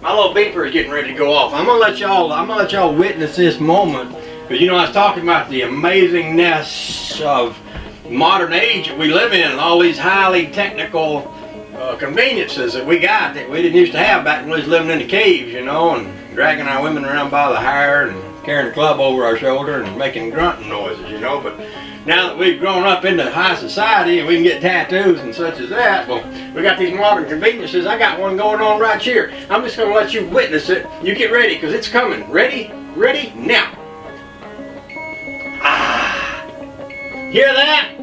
My little beeper is getting ready to go off. I'm gonna let y'all witness this moment, because you know I was talking about the amazingness of modern age that we live in and all these highly technical conveniences that we got that we didn't used to have back when we was living in the caves, you know, and dragging our women around by the hair and carrying a club over our shoulder and making grunting noises, you know. But now that we've grown up into high society and we can get tattoos and such as that, well, we got these modern conveniences. I got one going on right here. I'm just going to let you witness it. You get ready, because it's coming. Ready? Ready? Now. Ah! Hear that?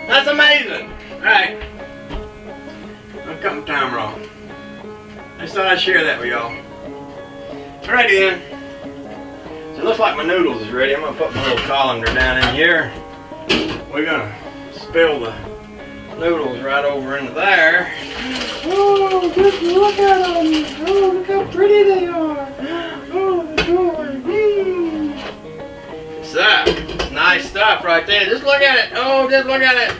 That's amazing. All right. I'm cutting time wrong. I just thought I'd share that with y'all. Alrighty then. So it looks like my noodles is ready. I'm going to put my little colander down in here. We're going to spill the noodles right over into there. Oh, just look at them. Oh, look how pretty they are. Oh, joy. So, nice stuff right there. Just look at it. Oh, just look at it.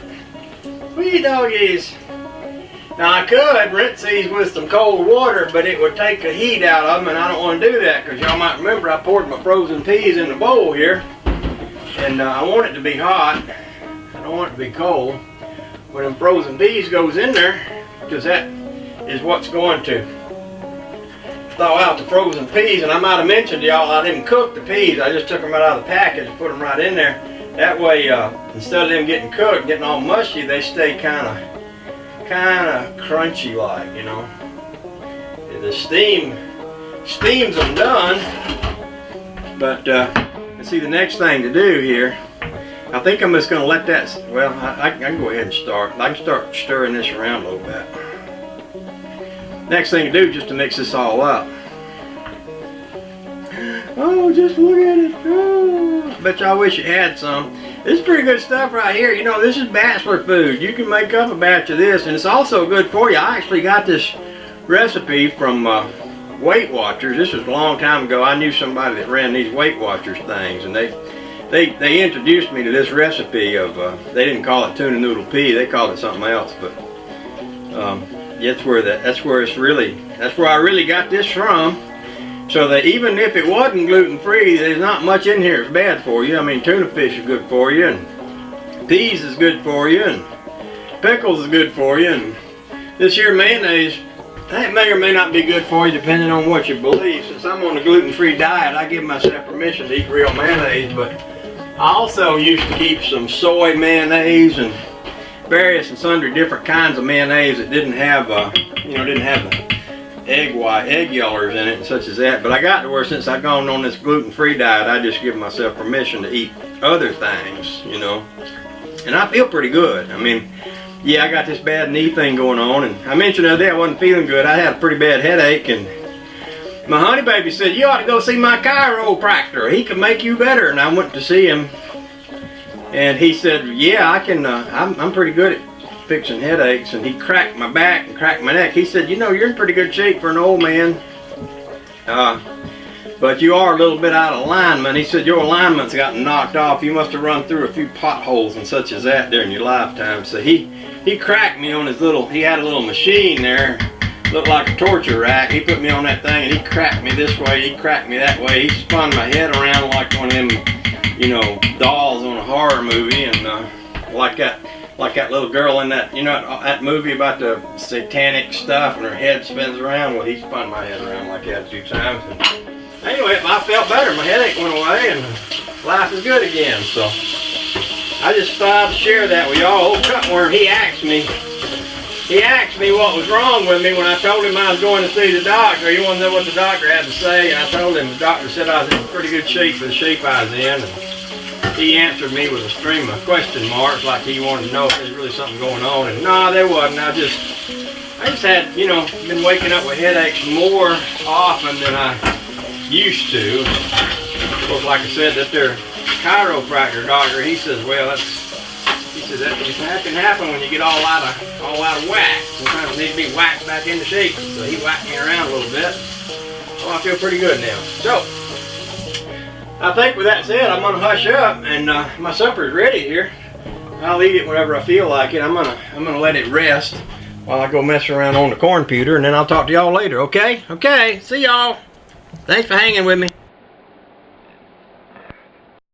Wee doggies. Now I could rinse these with some cold water, but it would take the heat out of them, and I don't want to do that, because y'all might remember I poured my frozen peas in the bowl here, and I want it to be hot. I don't want it to be cold. When them frozen peas goes in there, because that is what's going to thaw out the frozen peas. And I might have mentioned to y'all I didn't cook the peas. I just took them right out of the package and put them right in there. That way, instead of them getting cooked, getting all mushy, they stay kind of crunchy like, you know. The steams them done, but let's see, the next thing to do here, I think I'm just going to let that, well, I can go ahead and start. I can start stirring this around a little bit. Next thing to do, just to mix this all up. Oh, just look at it. Oh, I bet y'all wish you had some. This is pretty good stuff right here. You know, this is bachelor food. You can make up a batch of this, and it's also good for you. I actually got this recipe from Weight Watchers. This was a long time ago. I knew somebody that ran these Weight Watchers things, and they introduced me to this recipe of, they didn't call it tuna noodle pea, they called it something else, but that's where I really got this from. So that even if it wasn't gluten-free, there's not much in here that's bad for you. I mean, tuna fish is good for you, and peas is good for you, and pickles is good for you, and this here mayonnaise, that may or may not be good for you depending on what you believe. Since I'm on a gluten-free diet, I give myself permission to eat real mayonnaise, but I also used to keep some soy mayonnaise and various and sundry different kinds of mayonnaise that didn't have the egg yellers in it and such as that. But I got to where, since I've gone on this gluten-free diet, I just give myself permission to eat other things, you know. And I feel pretty good. I mean, yeah, I got this bad knee thing going on, and I mentioned the other day I wasn't feeling good. I had a pretty bad headache, and my honey baby said, you ought to go see my chiropractor. He can make you better. And I went to see him, and he said, yeah, I can, I'm pretty good at fixing headaches. And he cracked my back and cracked my neck. He said, you know, you're in pretty good shape for an old man, but you are a little bit out of alignment. He said your alignment's gotten knocked off. You must have run through a few potholes and such as that during your lifetime. So he cracked me on his little, he had a little machine there, looked like a torture rack. He put me on that thing and he cracked me this way, he cracked me that way. He spun my head around like one of them, you know, dolls on a horror movie, and like that little girl in that, you know, that movie about the satanic stuff and her head spins around. Well, he spun my head around like that a few times. And anyway, I felt better. My headache went away and life is good again. So I just thought I'd share that with y'all. Old Cutworm, he asked me what was wrong with me when I told him I was going to see the doctor. He wanted to know what the doctor had to say, and I told him the doctor said I was in pretty good shape for the shape I was in. And he answered me with a stream of question marks, like he wanted to know if there's really something going on. And no, there wasn't. I just had, you know, been waking up with headaches more often than I used to. Of course, like I said, that their chiropractor doctor, he says, well, that can happen when you get all out of whack. Sometimes you need to be whacked back into shape. So he whacked me around a little bit. Well, I feel pretty good now. So I think with that said, I'm gonna hush up, and my supper's ready here. I'll eat it whenever I feel like it. I'm gonna let it rest while I go mess around on the corn pewter, and then I'll talk to y'all later, okay? Okay, see y'all. Thanks for hanging with me.